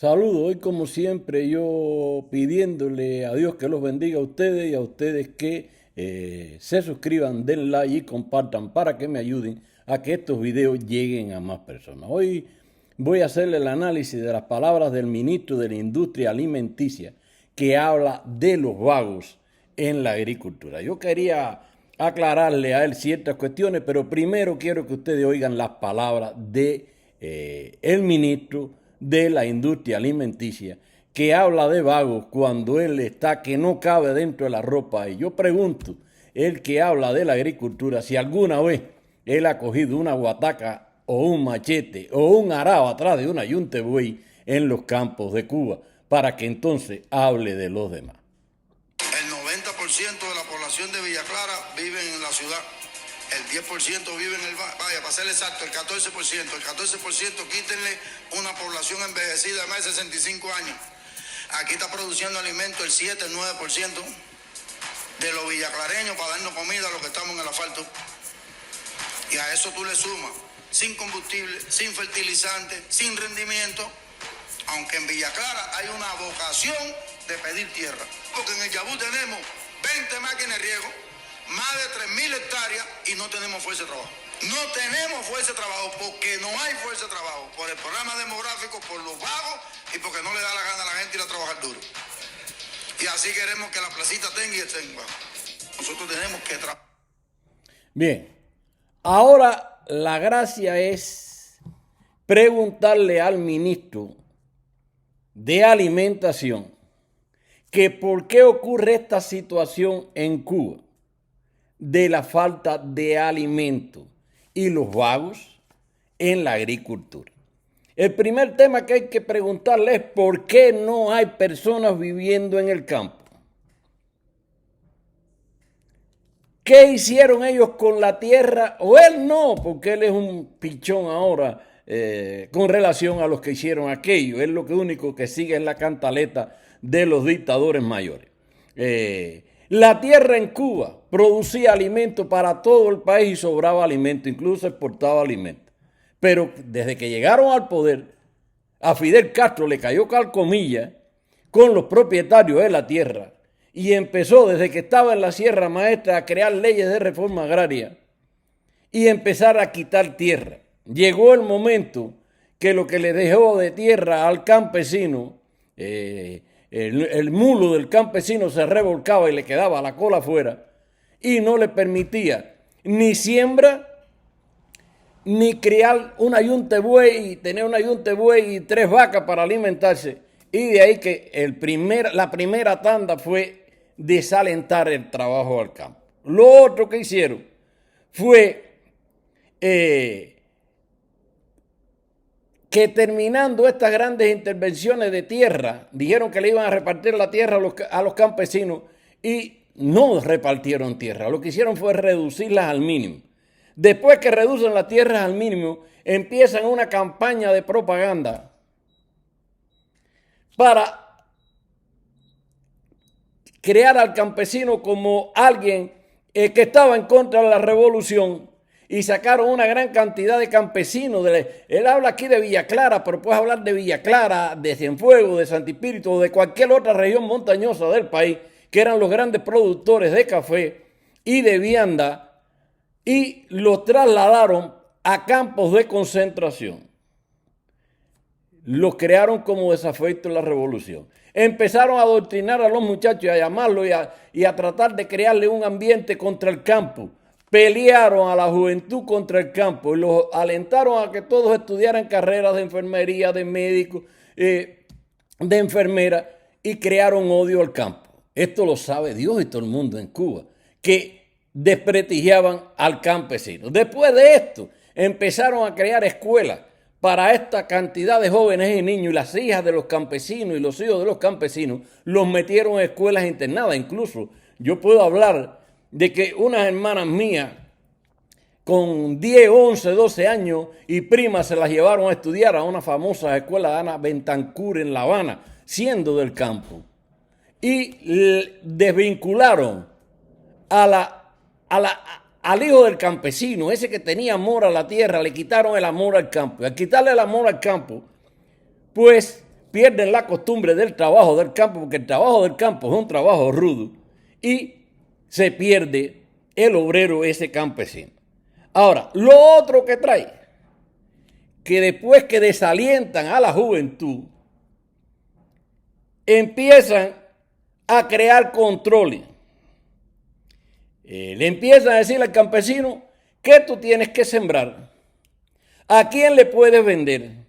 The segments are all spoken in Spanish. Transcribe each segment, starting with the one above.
Saludos, hoy como siempre yo pidiéndole a Dios que los bendiga a ustedes y a ustedes que se suscriban, den like y compartan para que me ayuden a que estos videos lleguen a más personas. Hoy voy a hacerle el análisis de las palabras del ministro de la Industria Alimenticia que habla de los vagos en la agricultura. Yo quería aclararle a él ciertas cuestiones, pero primero quiero que ustedes oigan las palabras de el ministro de la Industria Alimenticia, que habla de vagos cuando él está que no cabe dentro de la ropa. Y yo pregunto, el que habla de la agricultura, si alguna vez él ha cogido una guataca o un machete o un arado atrás de una yunta de buey en los campos de Cuba, para que entonces hable de los demás. El 90% de la población de Villa Clara vive en la ciudad. El 10% vive en el vaya, para ser exacto, el 14%. El 14% quítenle una población envejecida de más de 65 años. Aquí está produciendo alimentos el 7, el 9% de los villaclareños para darnos comida a los que estamos en el asfalto. Y a eso tú le sumas, sin combustible, sin fertilizante, sin rendimiento, aunque en Villa Clara hay una vocación de pedir tierra. Porque en el Yabú tenemos 20 máquinas de riego, más de 3.000 hectáreas y no tenemos fuerza de trabajo. No tenemos fuerza de trabajo porque no hay fuerza de trabajo, por el programa demográfico, por los vagos y porque no le da la gana a la gente ir a trabajar duro. Y así queremos que la placita tenga y estén bajo. Nosotros tenemos que trabajar. Bien, ahora la gracia es preguntarle al ministro de Alimentación que por qué ocurre esta situación en Cuba de la falta de alimento y los vagos en la agricultura. El primer tema que hay que preguntarle es por qué no hay personas viviendo en el campo. ¿Qué hicieron ellos con la tierra? O él no, porque él es un pichón ahora con relación a los que hicieron aquello. Él lo único que sigue es la cantaleta de los dictadores mayores. La tierra en Cuba producía alimento para todo el país y sobraba alimento, incluso exportaba alimento. Pero desde que llegaron al poder, a Fidel Castro le cayó calcomilla con los propietarios de la tierra y empezó desde que estaba en la Sierra Maestra a crear leyes de reforma agraria y empezar a quitar tierra. Llegó el momento que lo que le dejó de tierra al campesino, el mulo del campesino se revolcaba y le quedaba la cola afuera y no le permitía ni siembra ni criar una yunta de buey, tener una yunta de buey y 3 vacas para alimentarse. Y de ahí que la primera tanda fue desalentar el trabajo al campo. Lo otro que hicieron fue que terminando estas grandes intervenciones de tierra, dijeron que le iban a repartir la tierra a los campesinos y no repartieron tierra. Lo que hicieron fue reducirlas al mínimo. Después que reducen las tierras al mínimo, empiezan una campaña de propaganda para crear al campesino como alguien que estaba en contra de la revolución y sacaron una gran cantidad de campesinos. Él habla aquí de Villa Clara, pero puedes hablar de Villa Clara, de Cienfuegos, de Santipíritu o de cualquier otra región montañosa del país, que eran los grandes productores de café y de vianda, y los trasladaron a campos de concentración. Los crearon como desafecto en la revolución. Empezaron a adoctrinar a los muchachos y a llamarlos y a tratar de crearle un ambiente contra el campo. Pelearon a la juventud contra el campo y los alentaron a que todos estudiaran carreras de enfermería, de médicos, de enfermera, y crearon odio al campo. Esto lo sabe Dios y todo el mundo en Cuba, que desprestigiaban al campesino. Después de esto, empezaron a crear escuelas para esta cantidad de jóvenes y niños, y las hijas de los campesinos y los hijos de los campesinos los metieron en escuelas internadas. Incluso yo puedo hablar de que unas hermanas mías con 10, 11, 12 años y primas se las llevaron a estudiar a una famosa escuela de Ana Bentancur en La Habana, siendo del campo. Y desvincularon al hijo del campesino, ese que tenía amor a la tierra, le quitaron el amor al campo. Y al quitarle el amor al campo, pues pierden la costumbre del trabajo del campo, porque el trabajo del campo es un trabajo rudo, y se pierde el obrero ese campesino. Ahora, lo otro que trae, que después que desalientan a la juventud, empiezan a crear controles. Le empiezan a decir al campesino que tú tienes que sembrar, a quién le puedes vender,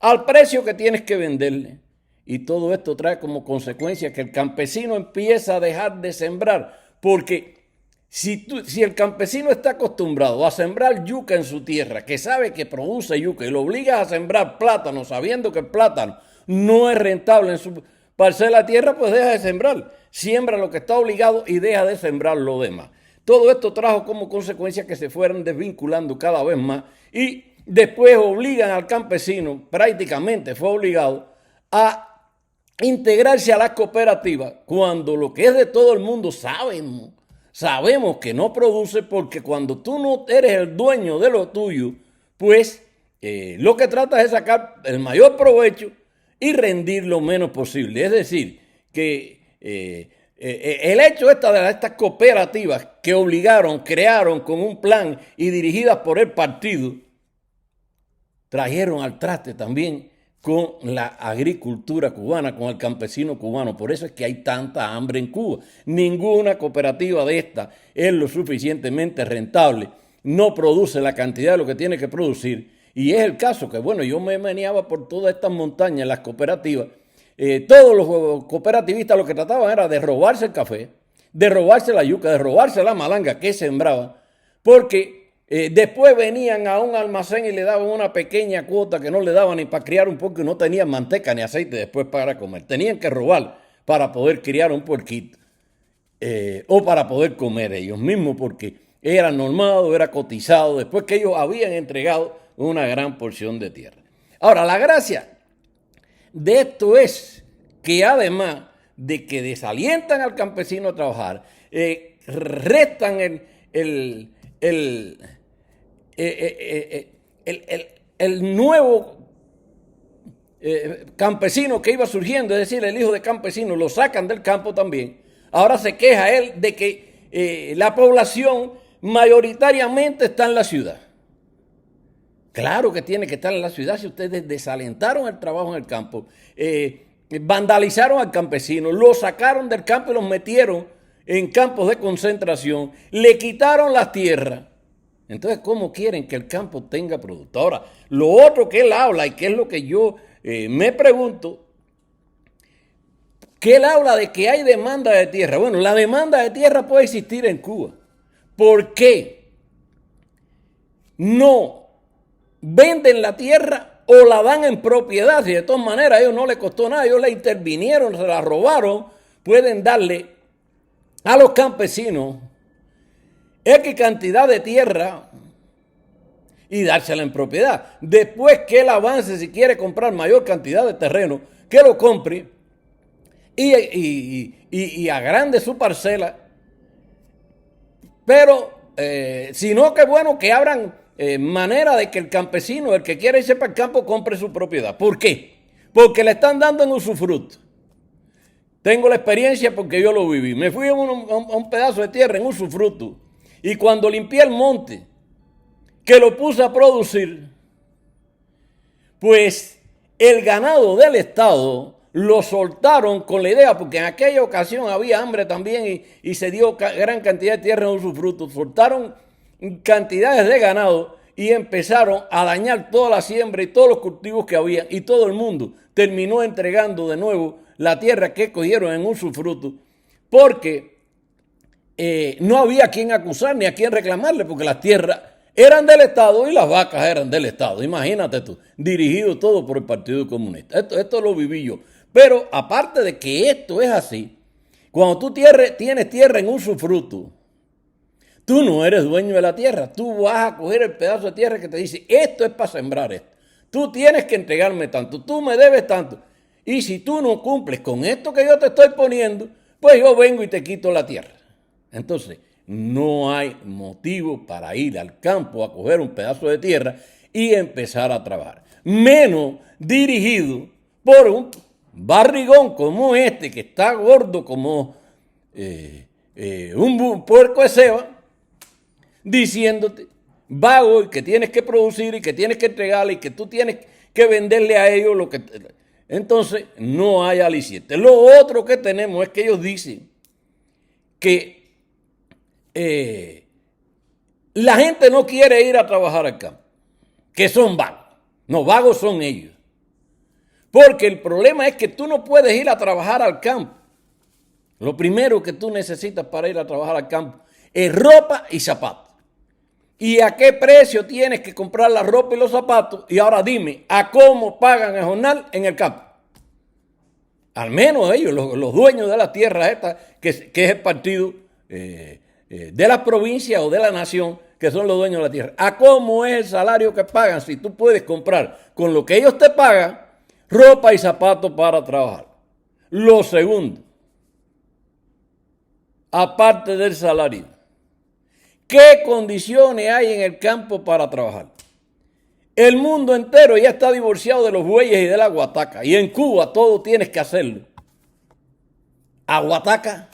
al precio que tienes que venderle. Y todo esto trae como consecuencia que el campesino empieza a dejar de sembrar, porque si el campesino está acostumbrado a sembrar yuca en su tierra, que sabe que produce yuca, y lo obligas a sembrar plátano, sabiendo que el plátano no es rentable en su parcela de tierra, pues deja de sembrar. Siembra lo que está obligado y deja de sembrar lo demás. Todo esto trajo como consecuencia que se fueran desvinculando cada vez más y después obligan al campesino, prácticamente fue obligado, a integrarse a las cooperativas, cuando lo que es de todo el mundo sabemos que no produce, porque cuando tú no eres el dueño de lo tuyo, pues lo que tratas es sacar el mayor provecho y rendir lo menos posible. Es decir, que el hecho de estas cooperativas que crearon con un plan y dirigidas por el partido, trajeron al traste también con la agricultura cubana, con el campesino cubano. Por eso es que hay tanta hambre en Cuba. Ninguna cooperativa de esta es lo suficientemente rentable, no produce la cantidad de lo que tiene que producir. Y es el caso que, bueno, yo me meneaba por todas estas montañas, las cooperativas. Todos los cooperativistas lo que trataban era de robarse el café, de robarse la yuca, de robarse la malanga que sembraban, porque después venían a un almacén y le daban una pequeña cuota que no le daban ni para criar un porco, y no tenían manteca ni aceite después para comer. Tenían que robar para poder criar un porquito o para poder comer ellos mismos, porque era normado, era cotizado, después que ellos habían entregado una gran porción de tierra. Ahora, la gracia de esto es que además de que desalientan al campesino a trabajar, restan el nuevo campesino que iba surgiendo, es decir, el hijo de campesino, lo sacan del campo también. Ahora se queja él de que la población mayoritariamente está en la ciudad. Claro que tiene que estar en la ciudad si ustedes desalentaron el trabajo en el campo, vandalizaron al campesino, lo sacaron del campo y los metieron en campos de concentración, le quitaron las tierras. Entonces, ¿cómo quieren que el campo tenga producto? Ahora, lo otro que él habla y que es lo que yo me pregunto, que él habla de que hay demanda de tierra. Bueno, la demanda de tierra puede existir en Cuba. ¿Por qué no venden la tierra o la dan en propiedad? Si de todas maneras a ellos no les costó nada, ellos la intervinieron, se la robaron, pueden darle a los campesinos X cantidad de tierra y dársela en propiedad. Después que él avance, si quiere comprar mayor cantidad de terreno, que lo compre y agrande su parcela. Pero, si no, que bueno, que abran manera de que el campesino, el que quiera irse para el campo, compre su propiedad. ¿Por qué? Porque le están dando en usufructo. Tengo la experiencia porque yo lo viví. Me fui a un pedazo de tierra en usufructo y cuando limpié el monte, que lo puse a producir, pues el ganado del Estado lo soltaron con la idea, porque en aquella ocasión había hambre también y se dio gran cantidad de tierra en usufructo. Soltaron cantidades de ganado y empezaron a dañar toda la siembra y todos los cultivos que había, y todo el mundo terminó entregando de nuevo la tierra que cogieron en usufructo, porque no había a quien acusar ni a quien reclamarle, porque las tierras eran del Estado y las vacas eran del Estado. Imagínate tú, dirigido todo por el Partido Comunista. Esto lo viví yo. Pero aparte de que esto es así, cuando tú tienes tierra en usufructo, tú no eres dueño de la tierra. Tú vas a coger el pedazo de tierra que te dice, esto es para sembrar esto. Tú tienes que entregarme tanto, tú me debes tanto. Y si tú no cumples con esto que yo te estoy poniendo, pues yo vengo y te quito la tierra. Entonces, no hay motivo para ir al campo a coger un pedazo de tierra y empezar a trabajar. Menos dirigido por un barrigón como este, que está gordo como un puerco de ceba, diciéndote, vago, y que tienes que producir y que tienes que entregarle y que tú tienes que venderle a ellos lo que... Entonces, no hay aliciente. Lo otro que tenemos es que ellos dicen que la gente no quiere ir a trabajar al campo, que son vagos. No, vagos son ellos. Porque el problema es que tú no puedes ir a trabajar al campo. Lo primero que tú necesitas para ir a trabajar al campo es ropa y zapatos. ¿Y a qué precio tienes que comprar la ropa y los zapatos? Y ahora dime, ¿a cómo pagan el jornal en el campo? Al menos ellos, los dueños de la tierra esta, que es el partido de la provincia o de la nación, que son los dueños de la tierra. ¿A cómo es el salario que pagan si tú puedes comprar con lo que ellos te pagan ropa y zapatos para trabajar? Lo segundo, aparte del salario, ¿qué condiciones hay en el campo para trabajar? El mundo entero ya está divorciado de los bueyes y de la guataca. Y en Cuba todo tienes que hacerlo. A guataca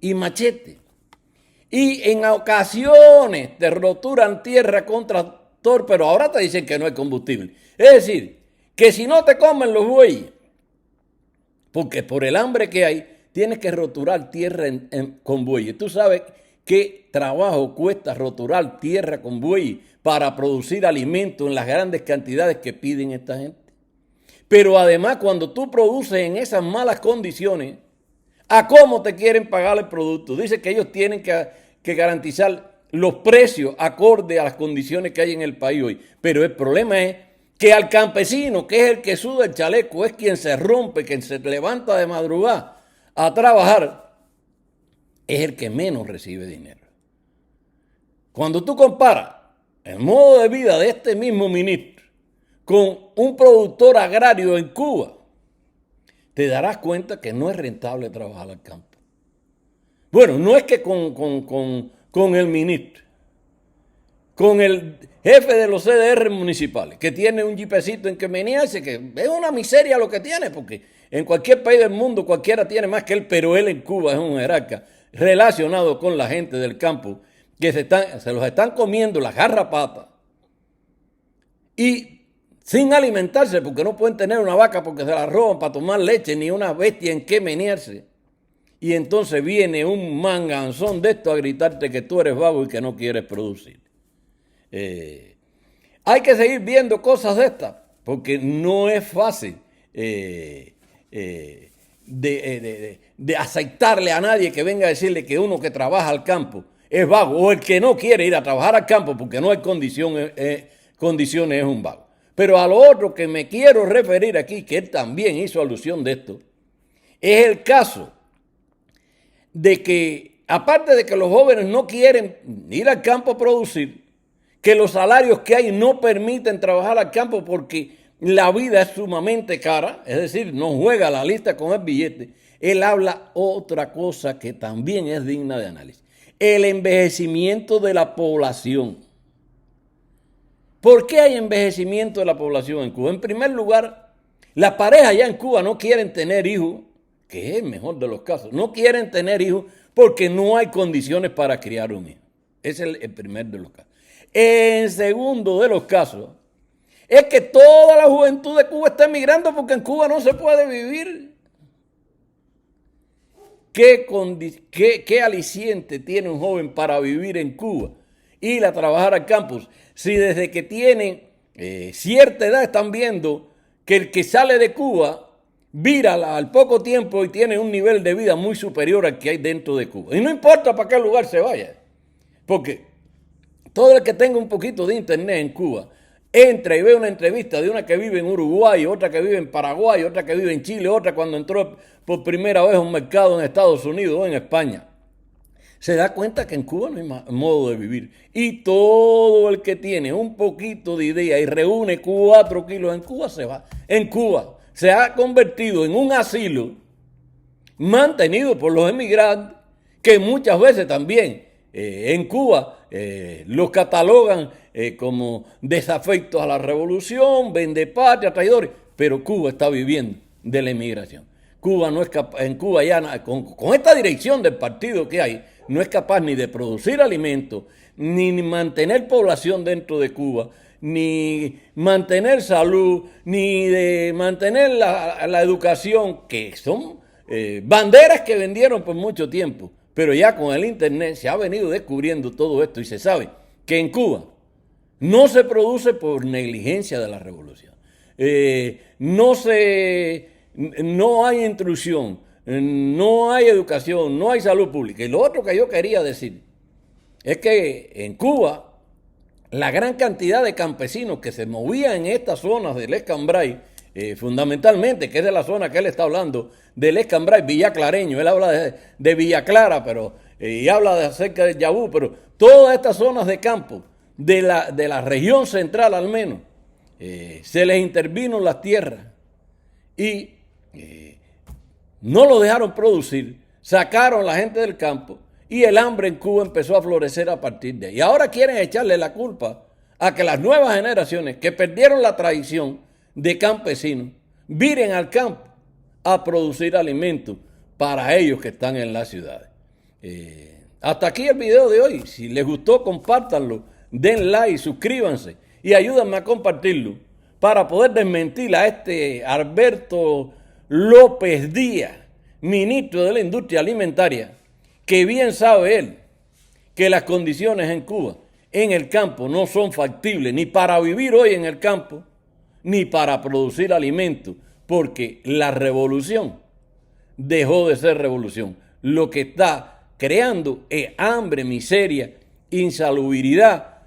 y machete. Y en ocasiones te roturan tierra con tractor, pero ahora te dicen que no hay combustible. Es decir, que si no te comen los bueyes, porque por el hambre que hay, tienes que roturar tierra con bueyes. Tú sabes qué trabajo cuesta roturar tierra con bueyes para producir alimento en las grandes cantidades que piden esta gente. Pero además, cuando tú produces en esas malas condiciones, ¿a cómo te quieren pagar el producto? Dice que ellos tienen que garantizar los precios acorde a las condiciones que hay en el país hoy. Pero el problema es que al campesino, que es el que suda el chaleco, es quien se rompe, quien se levanta de madrugada a trabajar, es el que menos recibe dinero. Cuando tú comparas el modo de vida de este mismo ministro con un productor agrario en Cuba, te darás cuenta que no es rentable trabajar al campo. Bueno, no es que con el ministro, con el jefe de los CDR municipales, que tiene un jipecito en que menearse, que es una miseria lo que tiene, porque en cualquier país del mundo cualquiera tiene más que él, pero él en Cuba es un jerarca relacionado con la gente del campo, que se los están comiendo las garrapatas y sin alimentarse, porque no pueden tener una vaca porque se la roban para tomar leche, ni una bestia en que menearse. Y entonces viene un manganzón de esto a gritarte que tú eres vago y que no quieres producir. Hay que seguir viendo cosas de estas, porque no es fácil de aceptarle a nadie que venga a decirle que uno que trabaja al campo es vago, o el que no quiere ir a trabajar al campo porque no hay condiciones es un vago. Pero a lo otro que me quiero referir aquí, que él también hizo alusión de esto, es el caso de que, aparte de que los jóvenes no quieren ir al campo a producir, que los salarios que hay no permiten trabajar al campo porque la vida es sumamente cara, es decir, no juega la lista con el billete. Él habla otra cosa que también es digna de análisis: el envejecimiento de la población. ¿Por qué hay envejecimiento de la población en Cuba? En primer lugar, las parejas ya en Cuba no quieren tener hijos, que es el mejor de los casos. No quieren tener hijos porque no hay condiciones para criar un hijo. Ese es el primer de los casos. En segundo de los casos, es que toda la juventud de Cuba está emigrando porque en Cuba no se puede vivir. ¿Qué aliciente tiene un joven para vivir en Cuba? Ir a trabajar al campus. Si desde que tienen cierta edad están viendo que el que sale de Cuba vira al poco tiempo y tiene un nivel de vida muy superior al que hay dentro de Cuba. Y no importa para qué lugar se vaya, porque todo el que tenga un poquito de internet en Cuba entra y ve una entrevista de una que vive en Uruguay, otra que vive en Paraguay, otra que vive en Chile, otra cuando entró por primera vez a un mercado en Estados Unidos o en España. Se da cuenta que en Cuba no hay modo de vivir. Y todo el que tiene un poquito de idea y reúne 4 kilos en Cuba se va. En Cuba se ha convertido en un asilo mantenido por los emigrantes, que muchas veces también en Cuba los catalogan como desafectos a la revolución, vendepatria, traidores. pero Cuba está viviendo de la inmigración. Cuba no es capaz, en Cuba ya, con esta dirección del partido que hay, no es capaz ni de producir alimentos, ni mantener población dentro de Cuba, ni mantener salud, ni de mantener la educación, que son banderas que vendieron por mucho tiempo. Pero ya con el internet se ha venido descubriendo todo esto y se sabe que en Cuba no se produce por negligencia de la revolución. No hay instrucción, no hay educación, no hay salud pública. Y lo otro que yo quería decir es que en Cuba la gran cantidad de campesinos que se movían en estas zonas del Escambray, fundamentalmente, que es de la zona que él está hablando, del Escambray, Villaclareño, él habla de Villa Clara, pero, y habla acerca de Yabú, pero todas estas zonas de campo, de la región central al menos, se les intervino las tierras y no lo dejaron producir, sacaron a la gente del campo y el hambre en Cuba empezó a florecer a partir de ahí. Y ahora quieren echarle la culpa a que las nuevas generaciones que perdieron la tradición de campesinos viren al campo a producir alimentos para ellos que están en las ciudades. Hasta aquí el video de hoy. Si les gustó, compártanlo, den like, suscríbanse y ayúdenme a compartirlo para poder desmentir a este Alberto López Díaz, ministro de la Industria Alimentaria, que bien sabe él que las condiciones en Cuba, en el campo, no son factibles ni para vivir hoy en el campo, ni para producir alimentos, porque la revolución dejó de ser revolución. Lo que está creando es hambre, miseria, insalubridad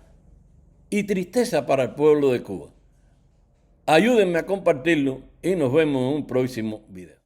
y tristeza para el pueblo de Cuba. Ayúdenme a compartirlo y nos vemos en un próximo video.